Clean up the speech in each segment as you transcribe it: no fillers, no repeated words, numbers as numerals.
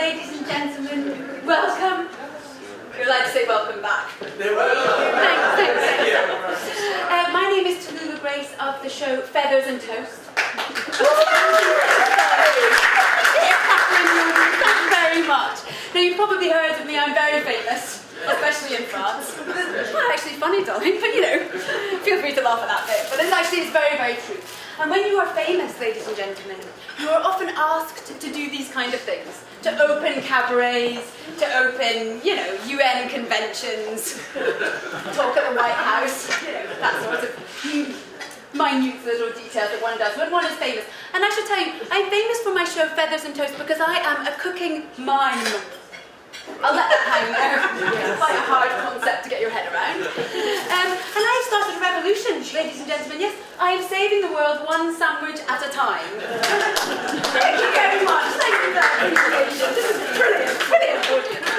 ladies and gentlemen, welcome. You're allowed to say welcome back. Thanks. My name is Tallulah Grace of the show Feathers and Toast. Thank you very much. Now, you've probably heard of me, I'm very famous, especially in France. It's not actually funny, darling, but feel free to laugh at that bit. But it's very, very true. And when you are famous, ladies and gentlemen, you are often asked to do these kind of things. To open cabarets, to open, UN conventions, talk at the White House, that sort of minute little details that one does when one is famous. And I should tell you, I'm famous for my show Feathers and Toast because I am a cooking mime. I'll let that hang there. It's quite a hard concept to get your head around. And I've started a revolution, ladies and gentlemen. Yes, I am saving the world one sandwich at a time. Thank you very much. Thank you for that appreciation. This is brilliant audience.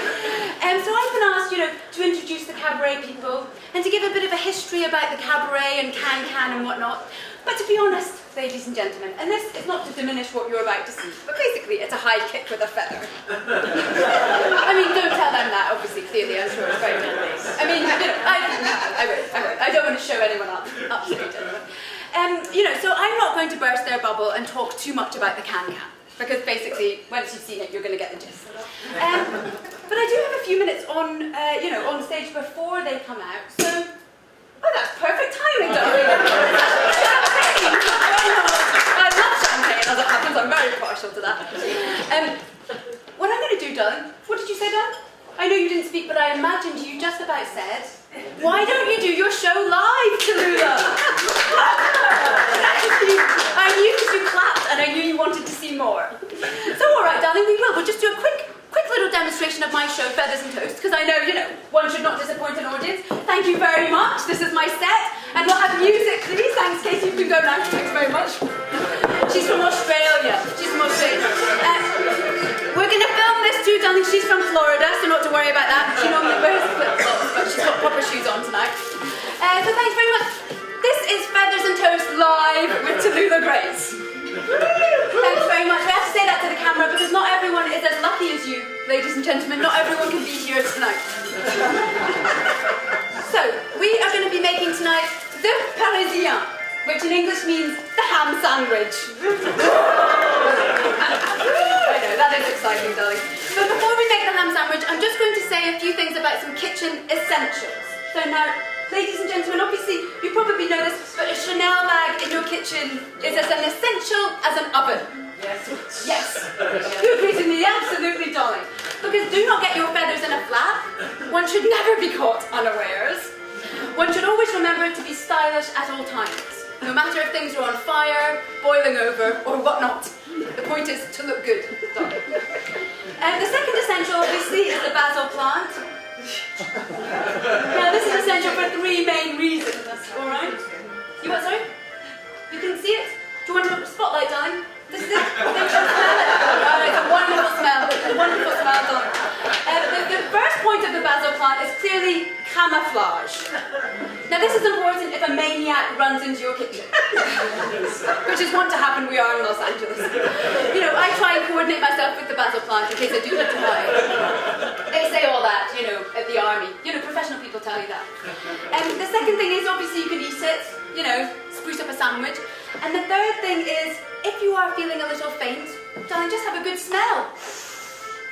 So I've been asked, to introduce the cabaret people and to give a bit of a history about the cabaret and can and whatnot. But to be honest, ladies and gentlemen, and this is not to diminish what you're about to see, but basically it's a high kick with a feather. I mean, don't tell them that, obviously, clearly, I'm sure it's very nice. I mean, I won't. I don't want to show anyone up stage, anyone. So I'm not going to burst their bubble and talk too much about the can, because basically, once you've seen it, you're going to get the gist. But I do have a few minutes on, on stage before they come out, so... Oh, that's perfect timing, darling. Champagne! I love champagne, as it happens. I'm very partial to that. What I'm going to do, darling... What did you say, darling? I know you didn't speak, but I imagined you just about said, why don't you do your show live, Tallulah? I knew because you clapped, and I knew you wanted to see more. So, all right, darling, we will. We'll just do a quick little demonstration of my show, Feathers and Toast, because I know, one should not disappoint an audience. Thank you very much. This is my set. And we'll have music, please. Thanks, Katie. You can go now. Thanks very much. She's from Australia. We're going to film this too, darling. She's from Florida, so not to worry about that. She normally wears flip-flops, but she's got proper shoes on tonight. So thanks very much. This is Feathers and Toast live with Tallulah Grace. Thanks very much. We have to say that to the camera because not everyone is as lucky as you, ladies and gentlemen. Not everyone can be here tonight. So, we are going to be making tonight the Parisien, which in English means the ham sandwich. I know, that is exciting, darling. But before we make the ham sandwich, I'm just going to say a few things about some kitchen essentials. So now, ladies and gentlemen, obviously you probably know this, but a Chanel bag in your kitchen is as an essential as an oven. Yes. You agree with me? Absolutely, darling. Because do not get your feathers in a flap. One should never be caught unawares. One should always remember to be stylish at all times, no matter if things are on fire, boiling over, or whatnot. The point is to look good, darling. The second essential, obviously, is the basil plant. Now, this is essential for three main reasons, alright? You what, sorry? You can see it? Do you want a spotlight, darling? This is it. They can smell it. Oh, it's a wonderful smell. It's a wonderful smell, darling. The first point of the basil plant is clearly camouflage. Now, this is important if a maniac runs into your kitchen, which is wont to happen. We are in Los Angeles. I try and coordinate myself with the basil plant in case I do need to hide. They say all that, at the army. Professional people tell you that. The second thing is, obviously, you can eat it, spruce up a sandwich. And the third thing is, if you are feeling a little faint, darling, just have a good smell.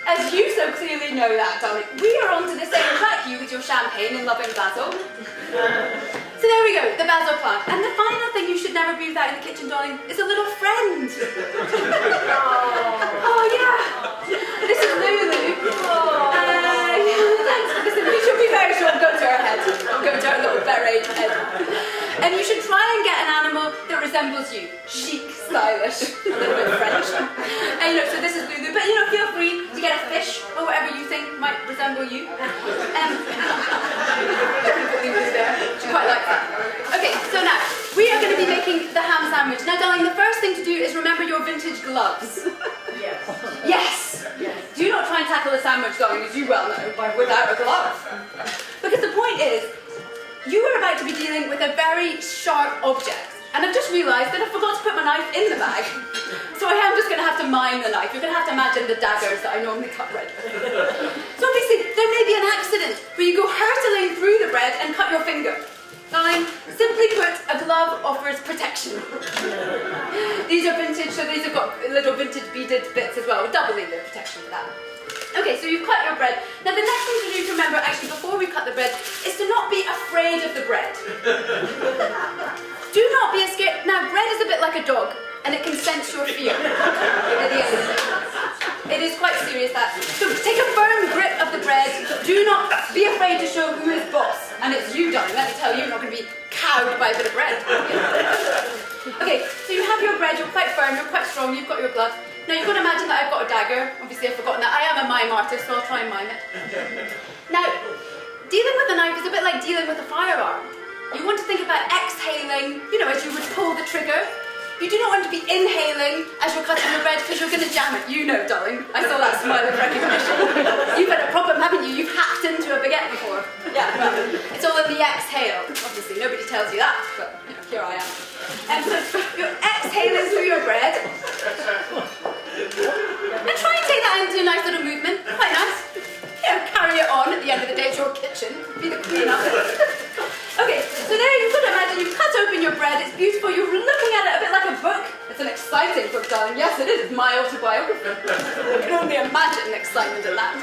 As you so clearly know that, darling. We are on to the same track, you with your champagne and loving basil. So there we go, the basil plant. And the final thing you should never be without in the kitchen, darling, is a little friend. Oh, yeah. This is Lulu. Thanks for listening. You should be very sure. Go to her head. Go to her little beret head. And you should try and get an animal that resembles you. Chic, stylish, a little bit French. And so this is Lulu. But feel free to get a fish or whatever you think might resemble you. Lulu's there. She quite likes that. Okay, so now we are going to be making the ham sandwich. Now, darling, the first thing to do is remember your vintage gloves. Yes. Do not try and tackle a sandwich, darling, as you well know, without a glove. Because the point is, you are about to be dealing with a very sharp object. And I've just realised that I forgot to put my knife in the bag. So I am just going to have to mime the knife. You're going to have to imagine the daggers that I normally cut bread with. So obviously, there may be an accident where you go hurtling through the bread and cut your finger. Darling, simply put, a glove offers protection. These are vintage, so these have got little vintage beaded bits as well, doubling the protection for that. Okay, so you've cut your bread. Now the next thing to do to remember, actually, before we cut the bread, is to not be afraid of the bread. Do not be scared. Now, bread is a bit like a dog, and it can sense your fear. It is quite serious, that. So take a firm grip of the bread. Do not be afraid to show who is boss. And it's you, darling. Let me tell you, you're not going to be cowed by a bit of bread. Okay, so you have your bread, you're quite firm, you're quite strong, you've got your glove. Now you've got to imagine that I've got a dagger. Obviously I've forgotten that. I am a mime artist, so I'll try and mime it. Now, dealing with a knife is a bit like dealing with a firearm. You want to think about exhaling, you know, as you would pull the trigger. You do not want to be inhaling as you're cutting your bread because you're going to jam it. You know, darling. I saw that smile of recognition. You've had a problem, haven't you? You've hacked into a baguette before. Yeah, well, it's all in the exhale. Obviously, nobody tells you that, but you know, here I am. And so you're exhaling through your bread. And try and take that into a nice little movement. Quite nice. You know, carry it on at the end of the day. It's your kitchen. Be the queen of it. Okay, so there you've got to imagine you've cut open your bread, it's beautiful, you're looking at it a bit like a book. It's an exciting book, darling. Yes, it is. It's my autobiography. I can only imagine the excitement of that.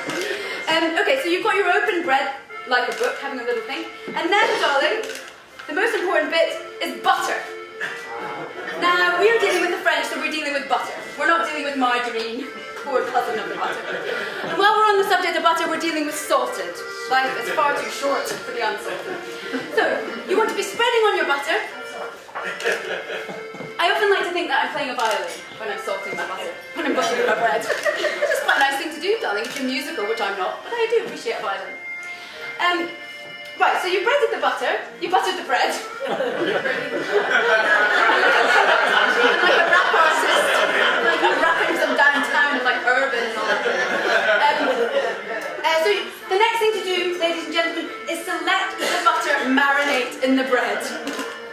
Okay, so you've got your open bread, like a book, having a little thing. And then, darling, the most important bit is butter. Now, we're dealing with the French, so we're dealing with butter. We're not dealing with margarine, poor cousin of the butter. And while we're on the subject of butter, we're dealing with salted. Life is far too short for the unsalted. So, you want to be spreading on your butter. I often like to think that I'm playing a violin when I'm salting my butter, when I'm buttering my bread. Which is quite a nice thing to do, darling, if you're musical, which I'm not, but I do appreciate a violin. Right, so you breaded the butter, you buttered the bread. Like a rap artist, like I'm rapping some downtown, like urban and all that. So the next thing to do, ladies and gentlemen, is to let the butter marinate in the bread.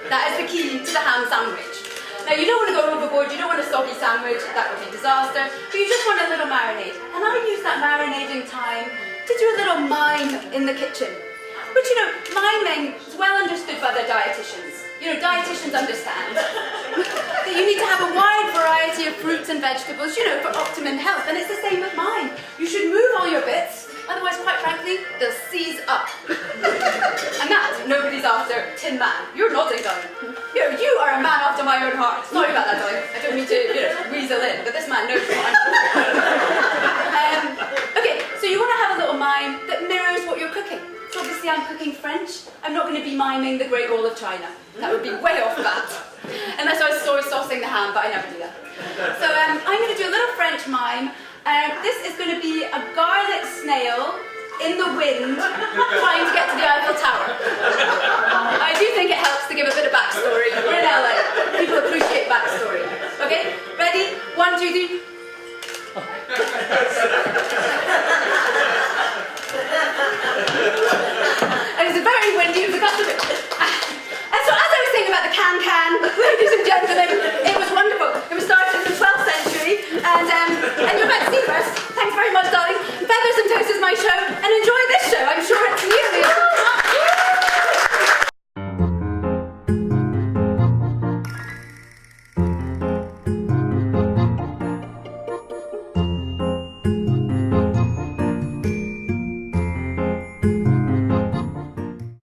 That is the key to the ham sandwich. Now you don't want to go overboard, you don't want a soggy sandwich, that would be disaster, but you just want a little marinade. And I use that marinating time to do a little mime in the kitchen. Which, you know, miming is well understood by the dietitians. You know, dietitians understand that you need to have a wide variety of fruits and vegetables, you know, for optimum health. And it's the same with mine. You should move all your bits, otherwise, quite frankly, they'll seize up. And that, nobody's after Tin Man. You're nodding, darling. You know, you are a man after my own heart. Sorry about that, darling. I don't mean to, you know, weasel in, but this man knows what I'm talking about. Okay, so you want to have a little mime that mirrors what you're cooking. So obviously I'm cooking French. I'm not going to be miming the Great Wall of China. That would be way off bat. Unless I was soy saucing the ham, but I never do that. So I'm going to do a little French mime. This is going to be a garlic snail in the wind trying to get to the Eiffel Tower. I do think it helps to give a bit of backstory. We're in LA. People appreciate backstory. Okay? Ready? 1, 2, 3.